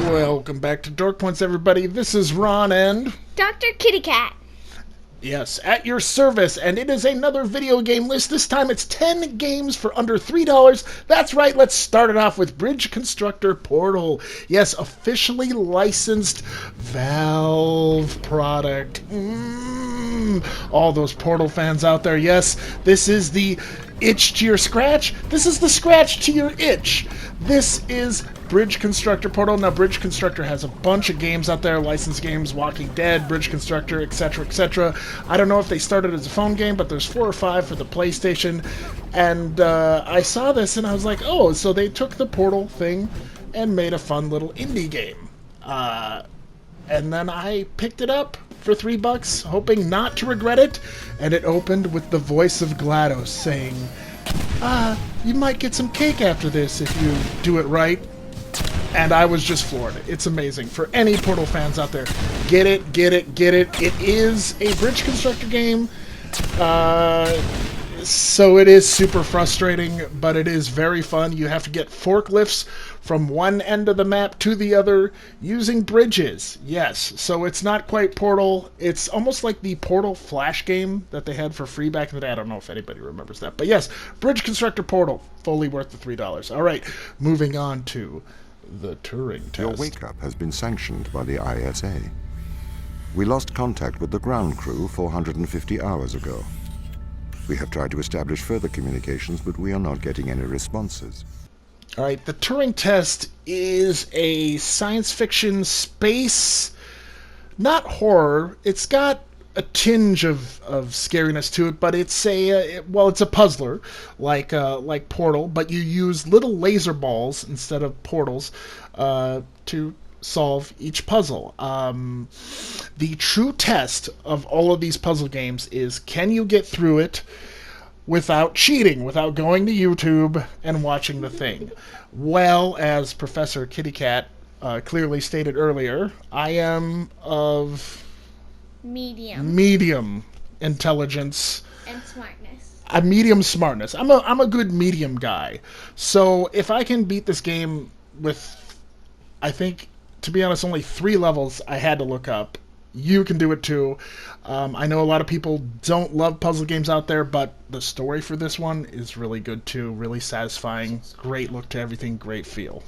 Welcome back to Dork Points, everybody. This is Ron and... Dr. Kitty Cat. Yes, at your service, and it is another video game list. This time it's 10 games for under $3. That's right, let's start it off with Bridge Constructor Portal. Yes, officially licensed Valve product. All those Portal fans out there, yes, this is the itch to your scratch. This is the scratch to your itch. This is Bridge Constructor Portal. Now, Bridge Constructor has a bunch of games out there, licensed games, Walking Dead, Bridge Constructor, etc., etc. I don't know if they started as a phone game, but there's 4 or 5 for the PlayStation. And I saw this and I was like, oh, so they took the Portal thing and made a fun little indie game. And then I picked it up for $3, hoping not to regret it, and it opened with the voice of GLaDOS saying, you might get some cake after this if you do it right. And I was just floored. It's amazing. For any Portal fans out there, get it, get it, get it. It is a Bridge Constructor game, so it is super frustrating, but it is very fun. You have to get forklifts from one end of the map to the other using bridges. Yes, so it's not quite Portal. It's almost like the Portal Flash game that they had for free back in the day. I don't know if anybody remembers that. But yes, Bridge Constructor Portal, fully worth the $3. All right, moving on to the Turing test. Your wake-up has been sanctioned by the ISA. We lost contact with the ground crew 450 hours ago. We have tried to establish further communications, but we are not getting any responses. All right, the Turing test is a science fiction space, not horror. It's got a tinge of scariness to it, but it's it's a puzzler like Portal, but you use little laser balls instead of portals to solve each puzzle. The true test of all of these puzzle games is, can you get through it without cheating, without going to YouTube and watching the thing? Well, as Professor Kitty Cat clearly stated earlier, I am of medium intelligence and smartness. A medium smartness. I'm a good medium guy. So if I can beat this game with, I think, to be honest, only 3 levels I had to look up, you can do it too. I know a lot of people don't love puzzle games out there, but the story for this one is really good too. Really satisfying. Great look to everything. Great feel.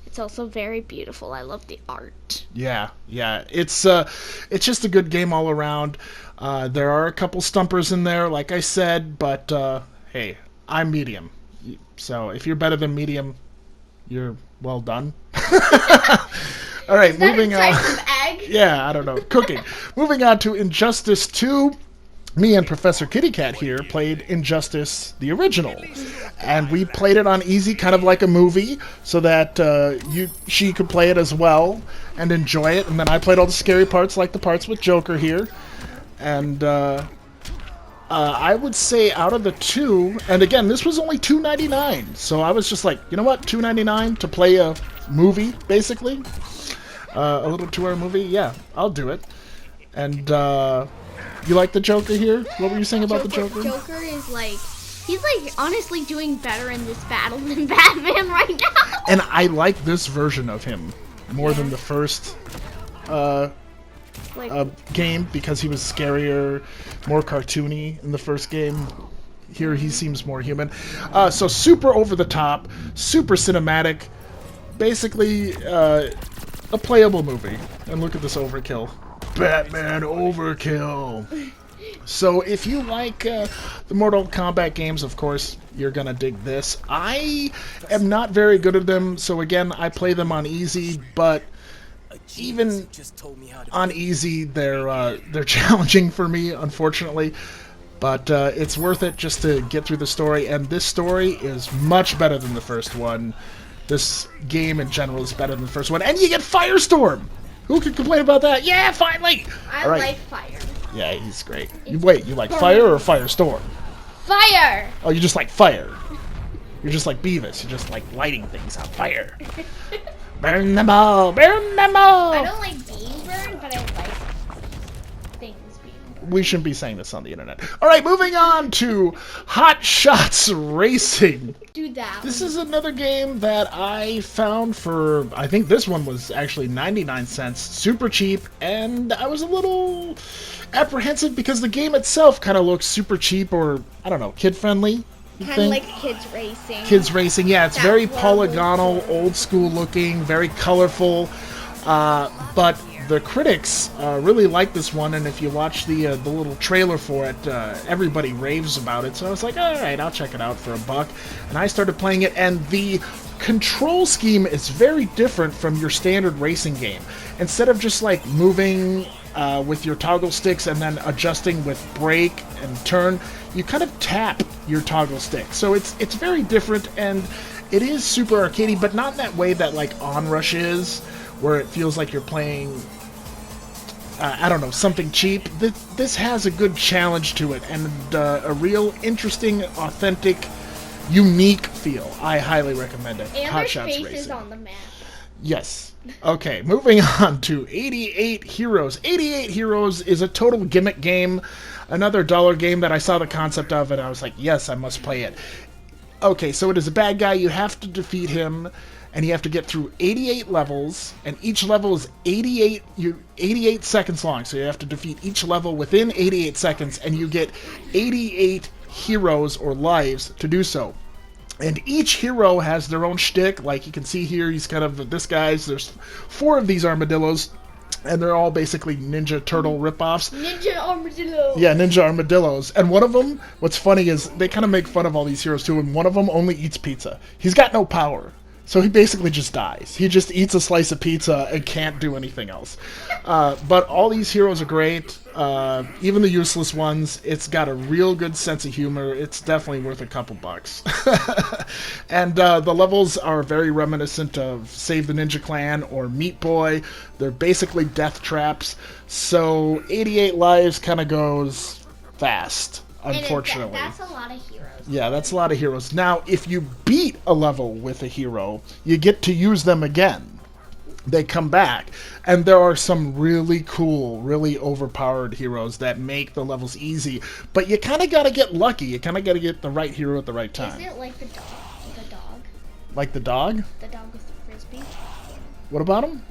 It's also very beautiful. I love the art. Yeah. It's just a good game all around. There are a couple stumpers in there, like I said, but hey, I'm medium. So if you're better than medium, you're well done. All right, moving on. Egg? Yeah, I don't know. Cooking. Moving on to Injustice 2. Me and Professor Kitty Cat here played Injustice, the original. And we played it on easy, kind of like a movie, so that she could play it as well and enjoy it. And then I played all the scary parts, like the parts with Joker here. And I would say out of the 2, and again, this was only $2.99. So I was just like, you know what, $2.99 to play a movie, basically. A little 2-hour movie, yeah, I'll do it. And you like the Joker here? What were you saying about the Joker? Joker is he's honestly doing better in this battle than Batman right now. And I like this version of him more than the first game, because he was scarier, more cartoony in the first game. Here he seems more human. So super over the top, super cinematic, basically a playable movie. And look at this overkill. Batman overkill. So if you like the Mortal Kombat games, of course, you're going to dig this. I am not very good at them, so again, I play them on easy, but even on easy, they're challenging for me, unfortunately. But it's worth it just to get through the story, and this story is much better than the first one. This game in general is better than the first one, and you get Firestorm! Who can complain about that? Yeah, finally! I like Fire. Yeah, he's great. You like Fire or Firestorm? Fire! Oh, you just like fire. You're just like Beavis. You're just like lighting things on fire. Burn them all! Burn them all! I don't like being burned, but I like things being We shouldn't be saying this on the internet. All right, moving on to Hot Shots Racing. Do that. This is another game that I found for, I think this one was actually 99 cents, super cheap, and I was a little apprehensive because the game itself kind of looks super cheap or, I don't know, kid-friendly. Kind of like Kids Racing. Kids Racing, yeah, it's That very level. polygonal, old school looking, very colorful, but the critics really like this one, and if you watch the little trailer for it, everybody raves about it, so I was like, alright, I'll check it out for $1, and I started playing it, and the control scheme is very different from your standard racing game. Instead of just like moving with your toggle sticks and then adjusting with brake and turn, you kind of tap your toggle stick. So it's very different, and it is super arcadey, but not in that way that like Onrush is, where it feels like you're playing, I don't know, something cheap. This has a good challenge to it, and a real interesting, authentic, unique feel. I highly recommend it. And Hot there's Shots faces Racing. on the map. Yes. Okay, moving on to 88 Heroes. 88 Heroes is a total gimmick game. Another dollar game that I saw the concept of, and I was like, yes, I must play it. Okay, so it is a bad guy. You have to defeat him, and you have to get through 88 levels, and each level is 88 seconds long. So you have to defeat each level within 88 seconds, and you get 88 heroes or lives to do so. And each hero has their own shtick. Like you can see here, he's kind of this guy's. There's 4 of these armadillos, and they're all basically Ninja Turtle ripoffs. Ninja Armadillo. Yeah, Ninja Armadillos. And one of them, what's funny is they kind of make fun of all these heroes too, and one of them only eats pizza. He's got no power. So he basically just dies. He just eats a slice of pizza and can't do anything else. But all these heroes are great. Even the useless ones. It's got a real good sense of humor. It's definitely worth a couple bucks. And the levels are very reminiscent of Save the Ninja Clan or Meat Boy. They're basically death traps. So 88 lives kind of goes fast, unfortunately. And that's a lot of heroes. Yeah, that's a lot of heroes. Now, if you beat a level with a hero, you get to use them again. They come back. And there are some really cool, really overpowered heroes that make the levels easy. But you kind of got to get lucky. You kind of got to get the right hero at the right time. Is it like the dog? The dog? Like the dog? The dog with the frisbee? What about him?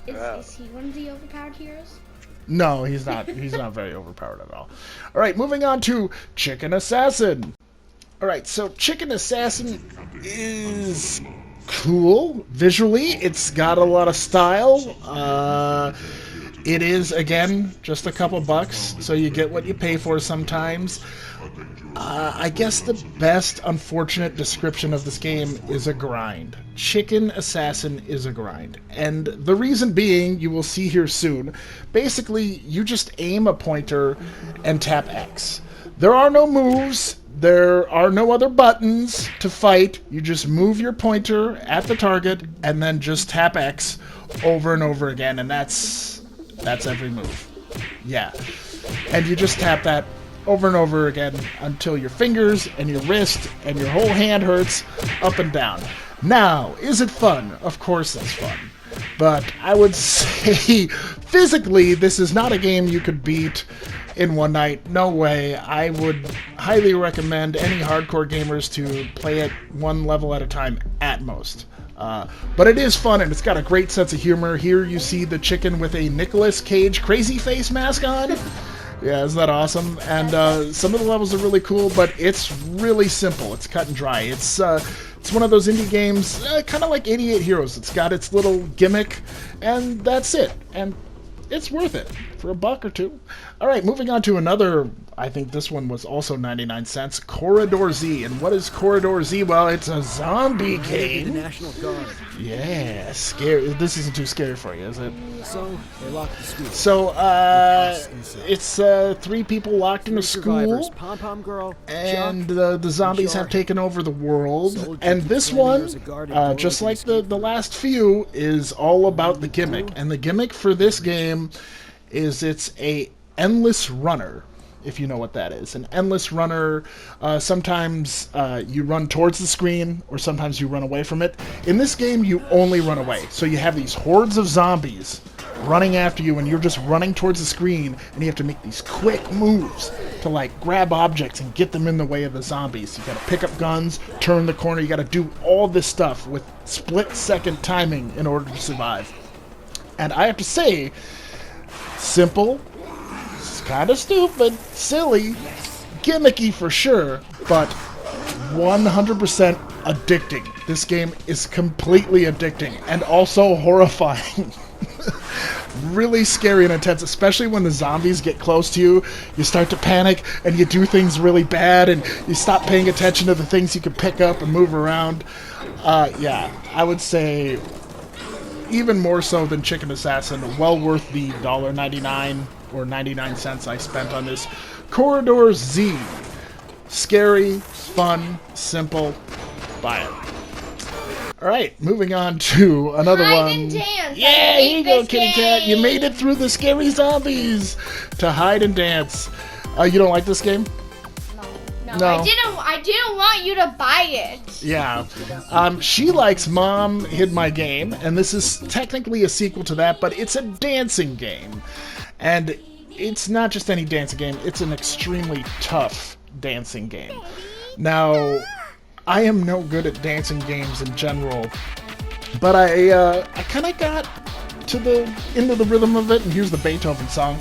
Is he one of the overpowered heroes? No, he's not. He's not very overpowered at all. All right, moving on to Chicken Assassin. All right, so Chicken Assassin is cool visually. It's got a lot of style. It is, again, just a couple bucks, so you get what you pay for sometimes. I guess the best unfortunate description of this game is a grind. Chicken Assassin is a grind. And the reason being, you will see here soon, basically you just aim a pointer and tap X. There are no moves. There are no other buttons to fight. You just move your pointer at the target and then just tap X over and over again, and that's every move. Yeah. And you just tap that over and over again until your fingers and your wrist and your whole hand hurts up and down. Now, is it fun? Of course it's fun. But I would say physically this is not a game you could beat in one night. No way. I would highly recommend any hardcore gamers to play it one level at a time at most. But it is fun, and it's got a great sense of humor. Here you see the chicken with a Nicolas Cage crazy face mask on. Yeah, isn't that awesome? And some of the levels are really cool, but it's really simple. It's cut and dry. It's one of those indie games, kind of like 88 Heroes. It's got its little gimmick, and that's it. And it's worth it for $1 or $2. All right, moving on to another. I think this one was also 99 cents. Corridor Z. And what is Corridor Z? Well, it's a zombie game. The National Guard. Yeah, scary. This isn't too scary for you, is it? So they locked the school. So, it's 3 people locked in a Survivors, school, Pom-Pom Girl, and Chuck, the zombies have taken over the world. And this one, just like the last few, is all about the gimmick. And the gimmick for this game is it's a endless runner, if you know what that is. An endless runner, sometimes you run towards the screen, or sometimes you run away from it. In this game, you only run away. So you have these hordes of zombies running after you, and you're just running towards the screen, and you have to make these quick moves to like grab objects and get them in the way of the zombies. You gotta pick up guns, turn the corner, you gotta do all this stuff with split-second timing in order to survive. And I have to say, simple, it's kind of stupid, silly, gimmicky for sure, but 100% addicting. This game is completely addicting and also horrifying. Really scary and intense, especially when the zombies get close to you. You start to panic and you do things really bad and you stop paying attention to the things you can pick up and move around. Yeah, I would say even more so than Chicken Assassin, well worth the $1.99 or 99 cents I spent on this. Corridor Z. Scary, fun, simple. Buy it. Alright, moving on to another Hide one. and dance. Yeah, I here you hate go, this kitty cat. You game. made it through the scary zombies to hide and dance. You don't like this game? No, No. I didn't want you to buy it. Yeah. She likes Mom Hid My Game, and this is technically a sequel to that, but it's a dancing game. And it's not just any dancing game, it's an extremely tough dancing game. Now, I am no good at dancing games in general, but I kind of got into the rhythm of it, and here's the Beethoven song.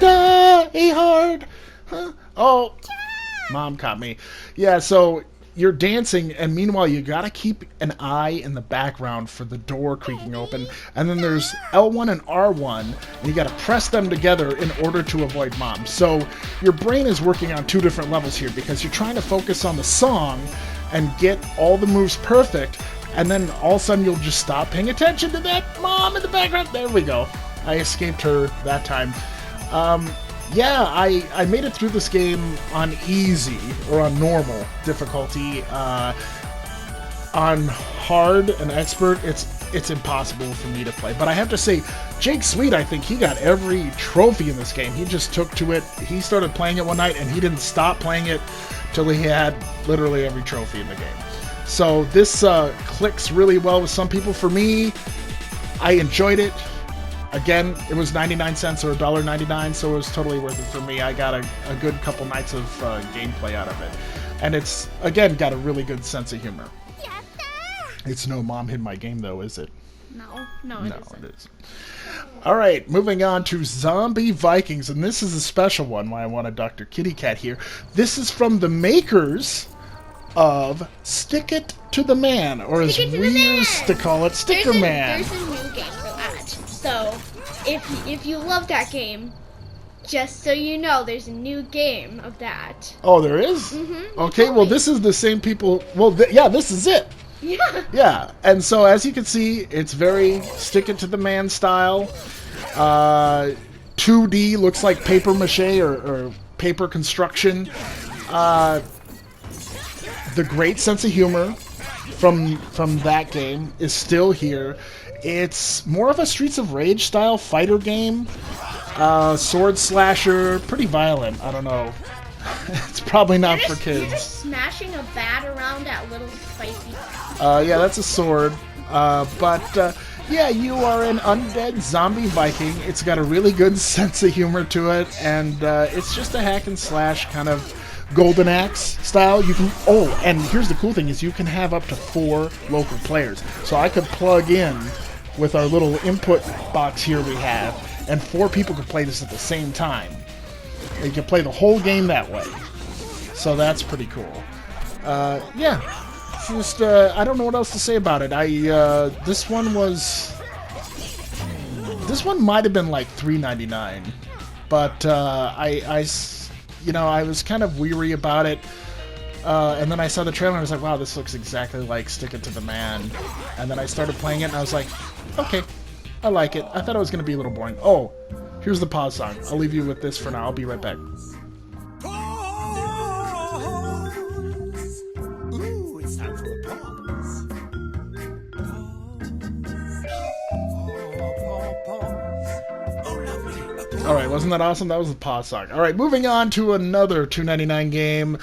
Die hard. Huh? Oh, Mom caught me. Yeah, so you're dancing, and meanwhile you gotta keep an eye in the background for the door creaking open, and then there's L1 and R1, and you gotta press them together in order to avoid Mom. So your brain is working on two different levels here, because you're trying to focus on the song and get all the moves perfect, and then all of a sudden you'll just stop paying attention to that Mom in the background. There we go. I escaped her that time. Yeah, I made it through this game on easy, or on normal difficulty. On hard and expert, it's impossible for me to play. But I have to say, Jake Sweet, I think he got every trophy in this game. He just took to it. He started playing it one night, and he didn't stop playing it till he had literally every trophy in the game. So this clicks really well with some people. For me, I enjoyed it. Again, it was 99 cents or $1.99, so it was totally worth it for me. I got a good couple nights of gameplay out of it. And it's, again, got a really good sense of humor. It's no Mom Hid My Game, though, is it? No, it isn't. It isn't. All right, moving on to Zombie Vikings, and this is a special one, why I wanted Dr. Kitty Cat here. This is from the makers of Stick It to the Man, or as we used to call it, Sticker Man. There's a new game for that. So, if you love that game, just so you know, there's a new game of that. Oh, there is? Mm-hmm. Okay, well, this is the same people. Well, yeah, this is it. Yeah. Yeah, and so as you can see, it's very Stick It to the Man style. 2D, looks like paper mache or paper construction. The great sense of humor from that game is still here. It's more of a Streets of Rage style fighter game. Sword slasher, pretty violent. I don't know. It's probably not for You're kids. just smashing a bat around at little spiky. Yeah, that's a sword. Yeah, you are an undead zombie Viking. It's got a really good sense of humor to it, and it's just a hack and slash kind of Golden Axe style. You can and here's the cool thing is you can have up to 4 local players. So I could plug in with our little input box here we have, and 4 people could play this at the same time. You can play the whole game that way. So that's pretty cool. Yeah. Just, I don't know what else to say about it. This one might have been like $3.99, but I was kind of weary about it, and then I saw the trailer and I was like, wow, this looks exactly like Stick It to the Man, and then I started playing it and I was like, okay, I like it. I thought it was going to be a little boring. Oh, here's the pause song. I'll leave you with this for now. I'll be right back. Ooh, it's time for a pause. Alright, wasn't that awesome? That was the pause song. Alright, moving on to another $2.99 game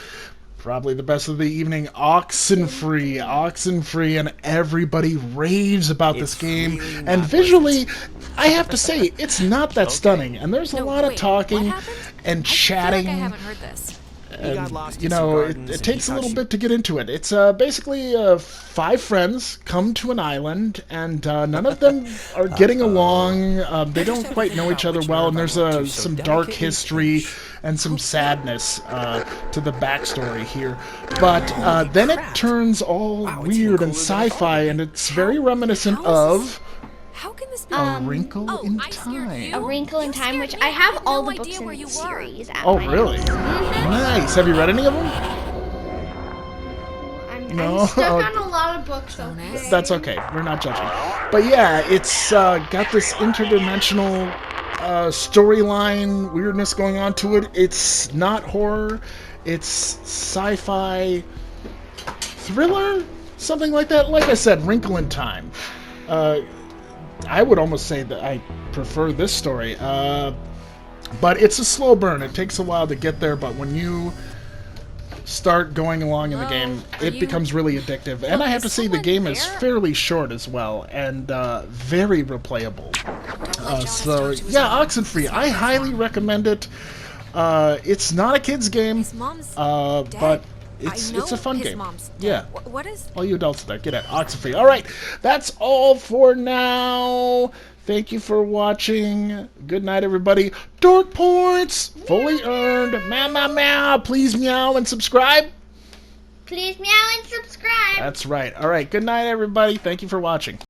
Probably the best of the evening, Oxenfree. Oxenfree, and everybody raves about this game. really not And worth visually, I have to say, it's not that stunning. And there's a No, lot of wait, talking what happened? and I feel chatting. like I haven't heard this. He got lost You in some know, gardens it and takes he a little thought bit to get into it. It's basically 5 friends come to an island, and none of them are getting along. They don't quite know each other well, and there's some dark history and some sadness to the backstory here. But then it turns all weird and sci-fi, and it's very reminiscent of How can this be? A Wrinkle oh, in I scared Time. you? A Wrinkle in You Time, scared which me. I have had all no the books idea in where the you were. series. At Oh, my really? house. Nice. Have you read any of them? No? I'm stuck on a lot of books. Okay. That's okay. We're not judging. But yeah, it's got this interdimensional storyline weirdness going on to it. It's not horror. It's sci-fi thriller, something like that. Like I said, Wrinkle in Time. I would almost say that I prefer this story. But it's a slow burn. It takes a while to get there, but when you start going along in the game, it becomes really addictive. And I have to say, the game is fairly short as well, and very replayable. So, yeah, Oxenfree, I highly recommend it. It's not a kid's game, His mom's but dead. it's I know a fun his game. mom's dead. Yeah. What is? All you adults there, get it. Oxenfree. All right, that's all for now. Thank you for watching. Good night, everybody. Dork Points, fully earned. Meow, meow, meow. Please meow and subscribe. Please meow and subscribe. That's right. All right, good night, everybody. Thank you for watching.